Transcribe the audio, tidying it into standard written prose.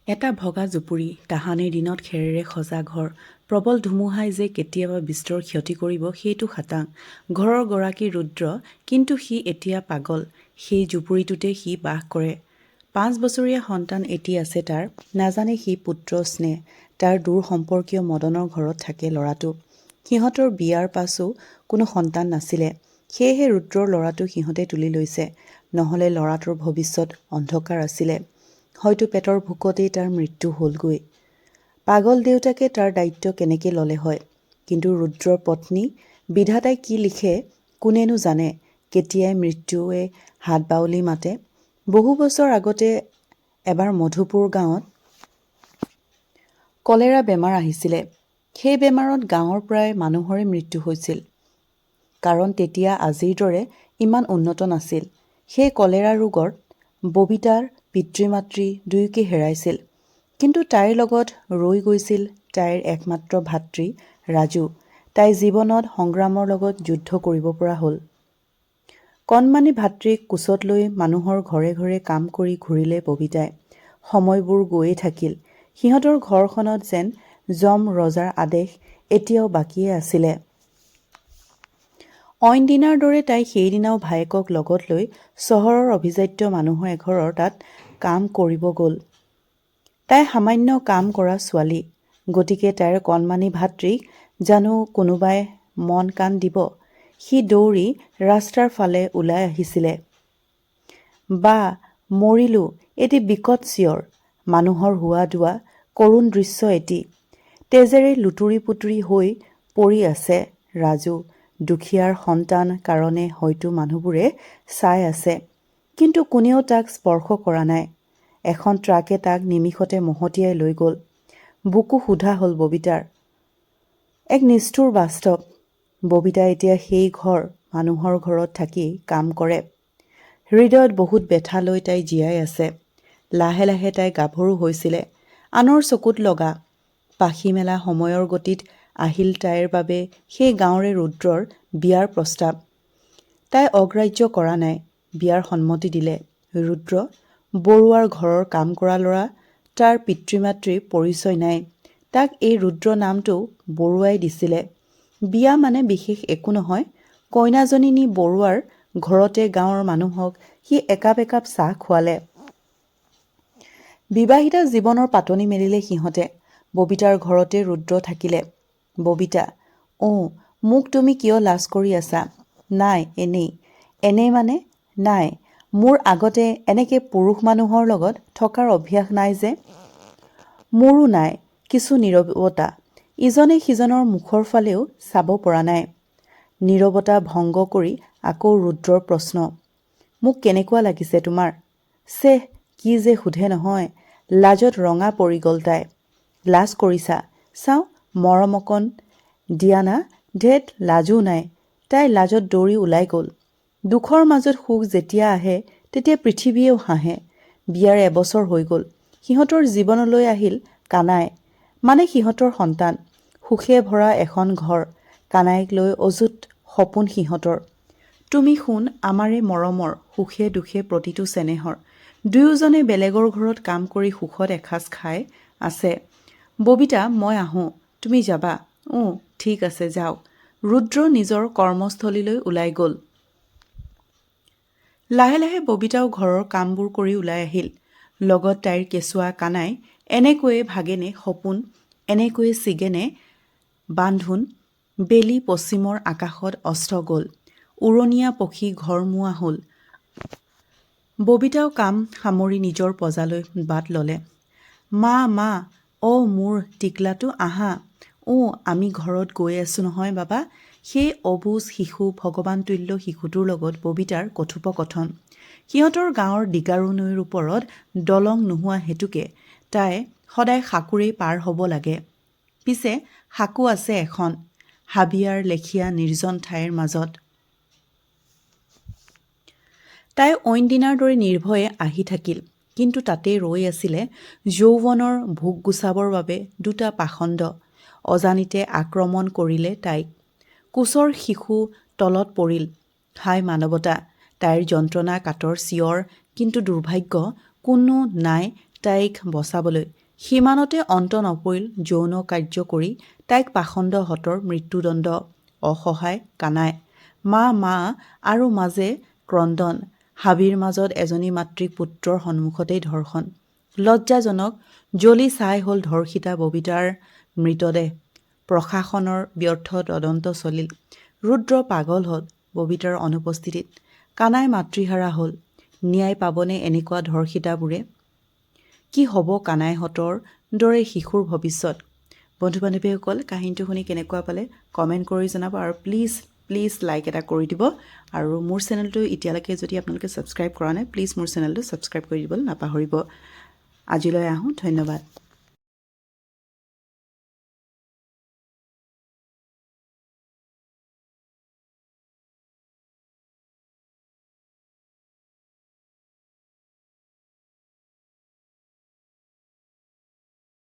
এটা ভগা জুপুৰি, তাহানিৰ দিনত খেৰেৰে সজা ঘৰ, প্ৰবল ধুমুহাই যে কেতিয়াবা বিস্তৰ ক্ষতি কৰিব সেইটো খাটাং। ঘৰৰ গৰাকী ৰুদ্ৰ, কিন্তু সি এতিয়া পাগল। সেই জুপুৰিটোতে সি বাস কৰে। 5 বছৰীয়া সন্তান এটি আছে তাৰ, নাজানে সি পুত্ৰ স্নেহ। তাৰ দূৰ সম্পৰ্কীয় মদনৰ ঘৰত থাকে ল'ৰাটো। সিহঁতৰ বিয়াৰ পাছো কোনো সন্তান নাছিলে, সেয়েহে ৰুদ্ৰৰ ল'ৰাটো সিহঁতে তুলি লৈছে। নহ'লে ল'ৰাটোৰ ভৱিষ্যত অন্ধকাৰ আছিলে। হয়তো পেটৰ ভোকতেই তাৰ মৃত্যু হ'লগৈ। পাগল দেউতাকে তাৰ দায়িত্ব কেনেকৈ ল'লে হয়। কিন্তু ৰুদ্ৰৰ পত্নী বিধাতাই কি লিখে কোনেনো জানে। কেতিয়াই মৃত্যুৱে হাত বাউলি মাতে। বহু বছৰ আগতে এবাৰ মধুপুৰ গাঁৱত কলেৰা বেমাৰ আহিছিলে। সেই বেমাৰত গাঁৱৰ প্ৰায় মানুহৰে মৃত্যু হৈছিল। কাৰণ তেতিয়া আজিৰ দৰে ইমান উন্নত নাছিল। সেই কলেৰা ৰোগত ববিতাৰ পিতৃ-মাতৃ দুয়োকে হেৰাইছিল। কিন্তু তাইৰ লগত ৰৈ গৈছিল তাইৰ একমাত্ৰ ভাতৃ ৰাজু। তাই জীৱনত সংগ্ৰামৰ লগত যুদ্ধ কৰিব পৰা হ'ল। কণমানি ভাতৃক কোচত লৈ মানুহৰ ঘৰে ঘৰে কাম কৰি ঘূৰিলে ববিতাই। সময়বোৰ গৈয়ে থাকিল। সিহঁতৰ ঘৰখনত যেন যম ৰজাৰ আদেশ এতিয়াও বাকীয়ে আছিলে। অইন দিনাৰ দৰে তাই সেইদিনাও ভায়েকক লগত লৈ চহৰৰ অভিজাত্য মানুহৰ এঘৰৰ তাত কাম কৰিব গ'ল। তাই সামান্য কাম কৰা ছোৱালী, গতিকে তাইৰ কণমানি ভাতৃক জানো কোনোবাই মন কাণ দিব। সি দৌৰি ৰাস্তাৰ ফালে ওলাই আহিছিলে। বা মৰিলো, এটি বিকট চিঞৰ, মানুহৰ হোৱা দোৱা, কৰুণ দৃশ্য এটি। তেজেৰে লুতুৰি পুতুৰি হৈ পৰি আছে ৰাজু। দুখীয়াৰ সন্তান কাৰণে হয়তো মানুহবোৰে চাই আছে, কিন্তু কোনেও তাক স্পৰ্শ কৰা নাই। এখন ট্ৰাকে তাক নিমিষতে মহতিয়াই লৈ গ'ল। বুকু সোধা হ'ল ববিতাৰ। এক নিষ্ঠুৰ বাস্তৱ। ববিতা এতিয়া সেই ঘৰ মানুহৰ ঘৰত থাকি কাম কৰে। হৃদয়ত বহুত ব্যথা লৈ তাই জীয়াই আছে। লাহে লাহে তাই গাভৰু হৈছিলে। আনৰ চকুত লগা। পাখি মেলা সময়ৰ গতিত আহিল তাইৰ বাবে সেই গাঁৱৰে ৰুদ্ৰৰ বিয়াৰ প্ৰস্তাৱ। তাই অগ্ৰাহ্য কৰা নাই, বিয়াৰ সন্মতি দিলে। ৰুদ্ৰ বৰুৱাৰ ঘৰৰ কাম কৰা ল'ৰা। তাৰ পিতৃ-মাতৃৰ পৰিচয় নাই। তাক এই ৰুদ্ৰ নামটো বৰুৱাই দিছিলে। বিয়া মানে বিশেষ একো নহয়। কইনাজনী নি বৰুৱাৰ ঘৰতে গাঁৱৰ মানুহক সি একাপ একাপ চাহ খোৱালে। বিবাহিতা জীৱনৰ পাতনি মেলিলে সিহঁতে। ববিতাৰ ঘৰতে ৰুদ্ৰ থাকিলে। ববিতা: মোক তুমি কিয় লাজ কৰি আছা? নাই, এনেই। এনেই মানে? নাই, মোৰ আগতে এনেকে পুৰুষ মানুহৰ লগত থকাৰ অভ্যাস নাই যে। মোৰো নাই। কিছু নীৰৱতা। ইজনে সিজনৰ মুখৰ ফালেও চাব পৰা নাই। নীৰৱতা ভংগ কৰি আকৌ ৰুদ্ৰৰ প্ৰশ্ন: মোক কেনেকুৱা লাগিছে তোমাৰ? চেহ, কি যে সোধে নহয়। লাজত ৰঙা পৰি গ'ল তাই। লাজ কৰিছা? চাওঁ মৰম অকণ দিয়া না। ধেৎ, লাজো নাই। তাই লাজত দৌৰি ওলাই গ'ল। দুখৰ মাজত সুখ যেতিয়া আহে তেতিয়া পৃথিৱীয়েও হাঁহে। বিয়াৰ এবছৰ হৈ গ'ল। সিহঁতৰ জীৱনলৈ আহিল কানাই, মানে সিহঁতৰ সন্তান। সুখে ভৰা এখন ঘৰ। কানাইক লৈ অযুত সপোন সিহঁতৰ। তুমি সোণ আমাৰে মৰমৰ, সুখে দুখে প্ৰতিটো চেনেহৰ। দুয়োজনে বেলেগৰ ঘৰত কাম কৰি সুখত এসাঁজ খাই আছে। ববিতা: মই আহোঁ, তুমি যাবা? ঠিক আছে, যাওক। ৰুদ্ৰ নিজৰ কৰ্মস্থলীলৈ ওলাই গ'ল। লাহে লাহে ববিতাও ঘৰৰ কামবোৰ কৰি ওলাই আহিল। লগত তাইৰ কেঁচুৱা কানাই। এনেকৈয়ে ভাগেনে সপোন, এনেকৈয়ে ছিগেনে বান্ধোন। বেলি পশ্চিমৰ আকাশত অস্ত গ'ল। উৰণীয়া পখী ঘৰমুৱা হ'ল। ববিতাও কাম সামৰি নিজৰ পঁজালৈ বাট ল'লে। মা, মোৰ টিকলাটো আহা। আমি ঘৰত গৈ আছো নহয় বাবা। সেই অবুজ শিশু, ভগৱানতুল্য শিশুটোৰ লগত ববিতাৰ কথোপকথন। সিহঁতৰ গাঁৱৰ দিগাৰু নৈৰ ওপৰত দলং নোহোৱা হেতুকে তাই সদায় সাঁকোৰেই পাৰ হ'ব লাগে। পিছে সাঁকো আছে এখন, হাবিয়াৰ লেখীয়া নিৰ্জন ঠাইৰ মাজত। তাই অইন দিনাৰ দৰে নিৰ্ভয়ে আহি থাকিল। কিন্তু তাতেই ৰৈ আছিলে যৌৱনৰ ভোক গুচাবৰ বাবে দুটা পাষণ্ড। অজানিতে আক্ৰমণ কৰিলে তাইক। কোচৰ শিশু তলত পৰিল। হায় মানৱতা! তাইৰ যন্ত্ৰণা কাতৰ চিঞৰ। কিন্তু দুৰ্ভাগ্য, কোনো নাই তাইক বচাবলৈ সিমানতে অন্ত নপৰিল যৌন কাৰ্য কৰি তাইক পাখণ্ড হতৰ মৃত্যুদণ্ড অসহায় কানাই মা আৰু মাজে ক্ৰন্দন হাবিৰ মাজত এজনী মাতৃক পুত্ৰৰ সন্মুখতেই ধৰ্ষণ লজ্জাজনক জ্বলি ছাই হ'ল ধৰ্ষিতা ববিতাৰ মৃতদেহ প্ৰশাসনৰ ব্যৰ্থ তদন্ত চলিল ৰুদ্ৰ পাগল হ'ল ববিতাৰ অনুপস্থিতিত কানাই মাতৃহাৰা হ'ল ন্যায় পাবনে এনেকুৱা ধৰ্ষিতাবোৰে কি হ'ব কানাইহঁতৰ দৰে শিশুৰ ভৱিষ্যত বন্ধু বান্ধৱীসকল কাহিনীটো শুনি কেনেকুৱা পালে কমেণ্ট কৰি জনাব আৰু প্লিজ লাইক এটা কৰি দিব আৰু মোৰ চেনেলটো এতিয়ালৈকে যদি আপোনালোকে ছাবস্ক্ৰাইব কৰা নাই প্লিজ মোৰ চেনেলটো ছাবস্ক্ৰাইব কৰি দিবলৈ নাপাহৰিব আজিলৈ আহোঁ ধন্যবাদ